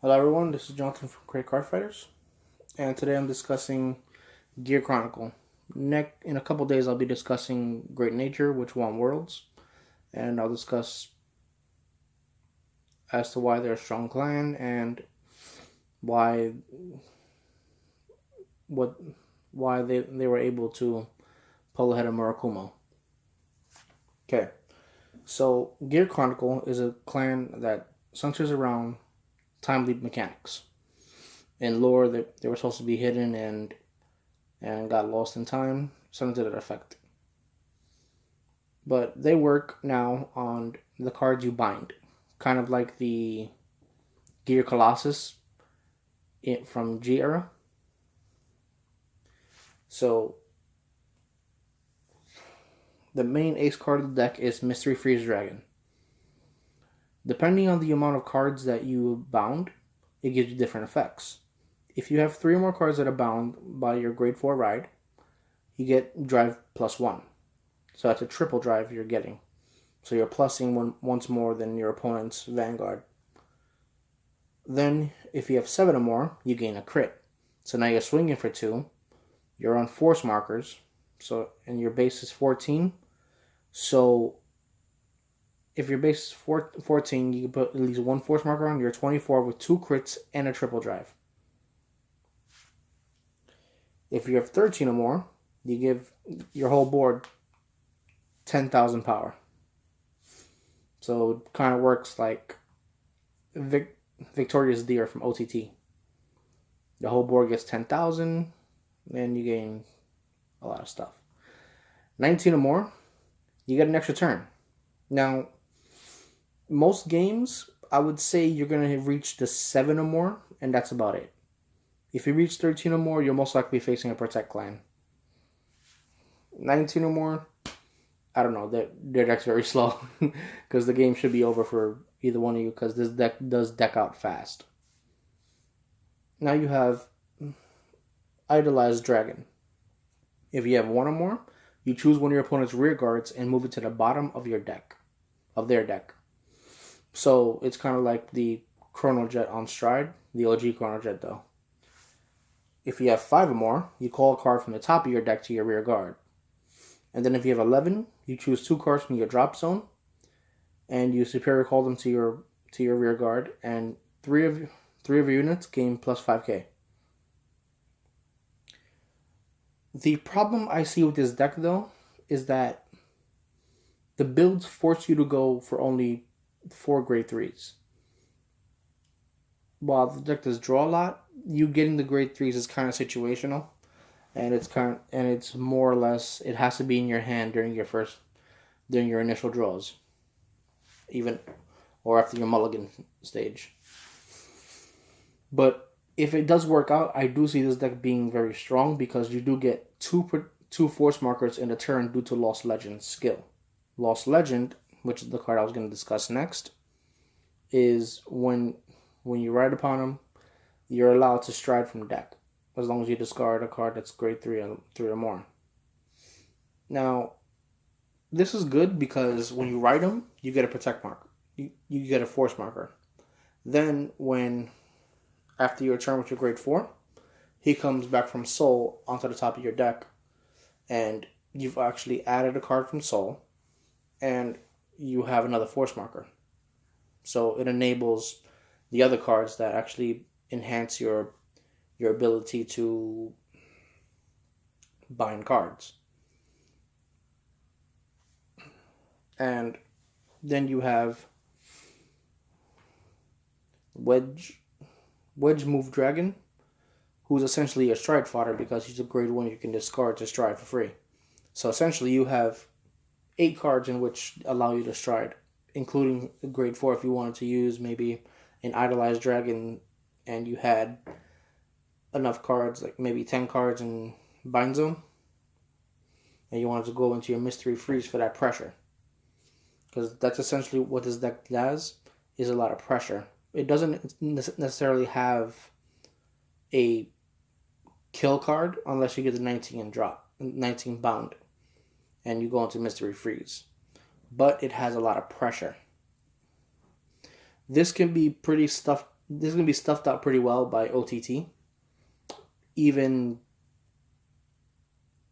Hello everyone, this is Jonathan from Great Card Fighters, and today I'm discussing Gear Chronicle. In a couple days I'll be discussing Great Nature, which won Worlds, and I'll discuss as to why they're a strong clan and why what why they were able to pull ahead of Murakumo. Okay, so Gear Chronicle is a clan that centers around time leap mechanics. In lore, they were supposed to be hidden and got lost in time, something to that effect. But they work now on the cards you bind, kind of like the Gear Colossus from G era. So the main ace card of the deck is Mystery Freeze Dragon. Depending on the amount of cards that you bound, it gives you different effects. If you have 3 or more cards that are bound by your grade 4 ride, you get drive +1. So that's a triple drive you're getting. So you're plussing once more than your opponent's Vanguard. Then, if you have 7 or more, you gain a crit. So now you're swinging for 2. You're on force markers. And your base is 14. So if your base is 14, you can put at least 1 force marker on. You're 24 with 2 crits and a triple drive. If you have 13 or more, you give your whole board 10,000 power. So it kind of works like Victorious Deer from OTT. The whole board gets 10,000, and you gain a lot of stuff. 19 or more, you get an extra turn. Now, most games, I would say you're going to reach the 7 or more, and that's about it. If you reach 13 or more, you're most likely facing a Protect clan. 19 or more, I don't know, their deck's very slow, because the game should be over for either one of you, because this deck does deck out fast. Now you have Idolized Dragon. If you have 1 or more, you choose one of your opponent's rear guards and move it to the bottom of their deck. So it's kind of like the Chrono Jet on Stride, the OG Chrono Jet though. If you have 5 or more, you call a card from the top of your deck to your rear guard. And then if you have 11, you choose 2 cards from your drop zone, and you superior call them to your rear guard, and 3 of your units gain plus 5k. The problem I see with this deck though is that the builds force you to go for only 4 grade 3s. While the deck does draw a lot, you getting the grade 3s is kind of situational, and it's more or less, it has to be in your hand during your initial draws, even or after your mulligan stage. But if it does work out, I do see this deck being very strong, because you do get two force markers in a turn due to Lost Legend skill. Lost Legend, which is the card I was going to discuss next, is when you ride upon them, you're allowed to stride from the deck, as long as you discard a card that's grade 3 or more. Now, this is good because when you ride them, you get a protect marker. You get a force marker. Then after your turn with your grade 4, he comes back from Soul onto the top of your deck, and you've actually added a card from Soul, and you have another force marker. So it enables the other cards that actually enhance your ability to bind cards. And then you have Wedge Move Dragon, who's essentially a stride fodder, because he's a grade 1 you can discard to stride for free. So essentially you have 8 cards in which allow you to stride, including grade 4 if you wanted to use maybe an Idolized Dragon and you had enough cards, like maybe 10 cards in Bind Zone, and you wanted to go into your Mystery Freeze for that pressure. Because that's essentially what this deck does, is a lot of pressure. It doesn't necessarily have a kill card unless you get the 19 bound, and you go into Mystery Freeze. But it has a lot of pressure. This can be pretty this is going to be stuffed out pretty well by OTT.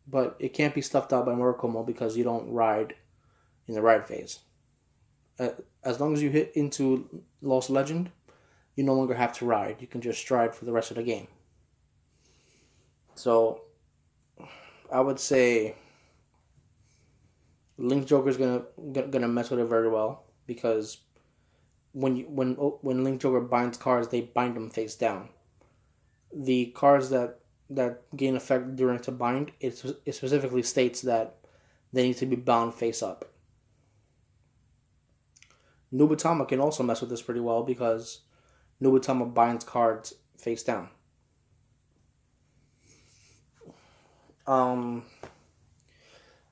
But it can't be stuffed out by Murakumo because you don't ride in the ride phase. As long as you hit into Lost Legend, you no longer have to ride. You can just stride for the rest of the game. So, I would say Link Joker's gonna mess with it very well because when Link Joker binds cards, they bind them face down. The cards that gain effect during to bind, it specifically states that they need to be bound face up. Nubatama can also mess with this pretty well because Nubatama binds cards face down.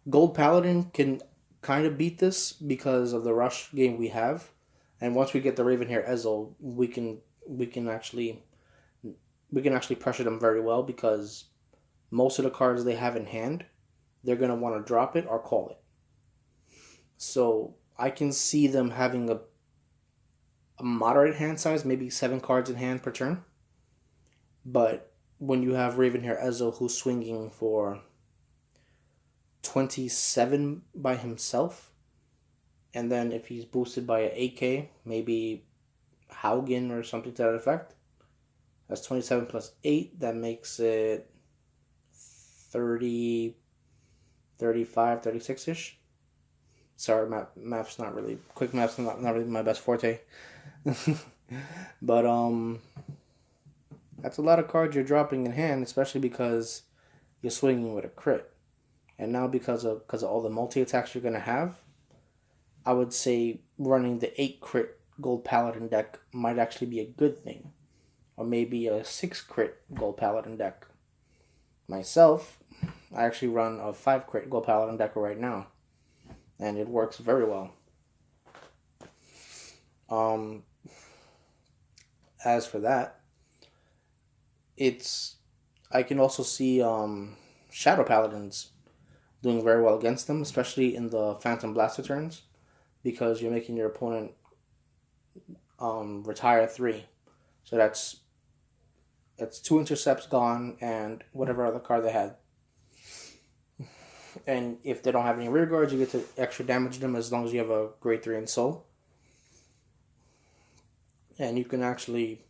Gold Paladin can kind of beat this because of the rush game we have, and once we get the Ravenhair Ezel, we can actually pressure them very well because most of the cards they have in hand, they're gonna want to drop it or call it. So I can see them having a moderate hand size, maybe 7 cards in hand per turn. But when you have Ravenhair Ezel who's swinging for 27 by himself, and then if he's boosted by an 8k, maybe Haugen or something to that effect, that's 27 plus 8, that makes it 30, 35, 36-ish. Sorry, math's not really, quick math's not really my best forte. But that's a lot of cards you're dropping in hand, especially because you're swinging with a crit. And now because of all the multi-attacks you're going to have, I would say running the 8 crit Gold Paladin deck might actually be a good thing. Or maybe a 6 crit Gold Paladin deck. Myself, I actually run a 5 crit Gold Paladin deck right now. And it works very well. As for that, I can also see Shadow Paladins doing very well against them, especially in the Phantom Blaster turns, because you're making your opponent retire 3. So that's 2 intercepts gone and whatever other card they had. And if they don't have any rear guards, you get to extra damage them as long as you have a grade 3 in soul. And you can actually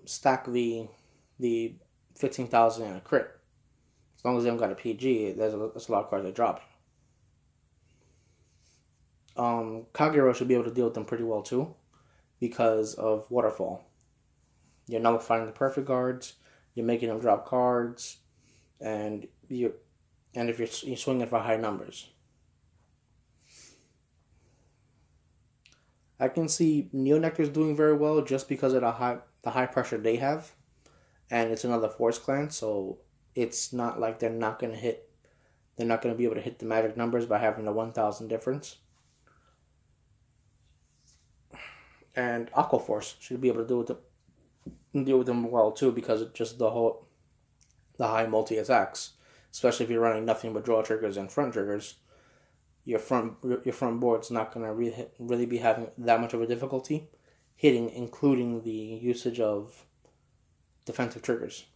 stack the 15,000 in a crit. As long as they haven't got a PG, there's a lot of cards that drop. Kagero should be able to deal with them pretty well too, because of Waterfall. You're nullifying the perfect guards, you're making them drop cards, and if you're swinging for high numbers. I can see Neonectar's doing very well just because of the high pressure they have, and it's another Force Clan, so it's not like they're not going to be able to hit the magic numbers by having a 1,000 difference. And Aqua Force should be able to deal with them well too, because of just the high multi attacks. Especially if you're running nothing but draw triggers and front triggers, your front board's not going to really be having that much of a difficulty hitting, including the usage of defensive triggers.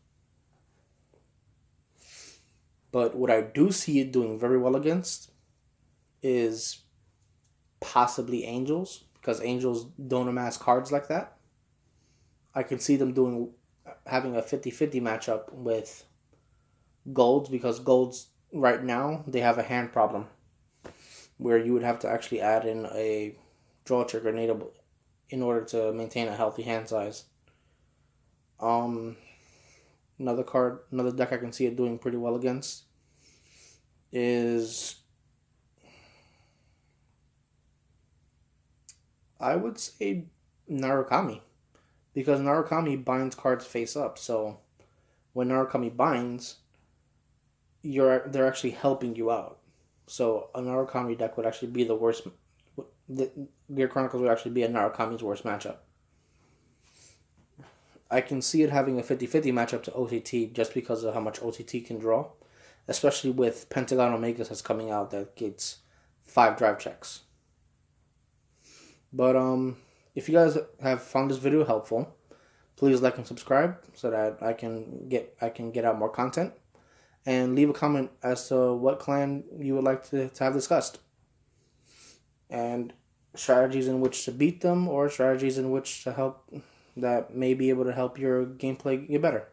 But what I do see it doing very well against is possibly Angels, because Angels don't amass cards like that. I can see them having a 50-50 matchup with Golds, because Golds right now, they have a hand problem where you would have to actually add in a draw trigger in order to maintain a healthy hand size. Another deck I can see it doing pretty well against is, I would say, Narukami, because Narukami binds cards face up. So when Narukami binds, they're actually helping you out. So a Narukami deck would actually be the worst. Gear Chronicles would actually be a Narukami's worst matchup. I can see it having a 50-50 matchup to OTT just because of how much OTT can draw, especially with Pentagon Omegas that's coming out that gets 5 drive checks. But if you guys have found this video helpful, please like and subscribe so that I can get out more content. And leave a comment as to what clan you would like to have discussed. And strategies in which to beat them, or strategies in which to help that may be able to help your gameplay get better.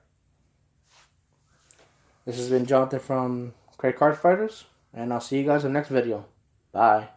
This has been Jonathan from Credit Card Fighters, and I'll see you guys in the next video. Bye.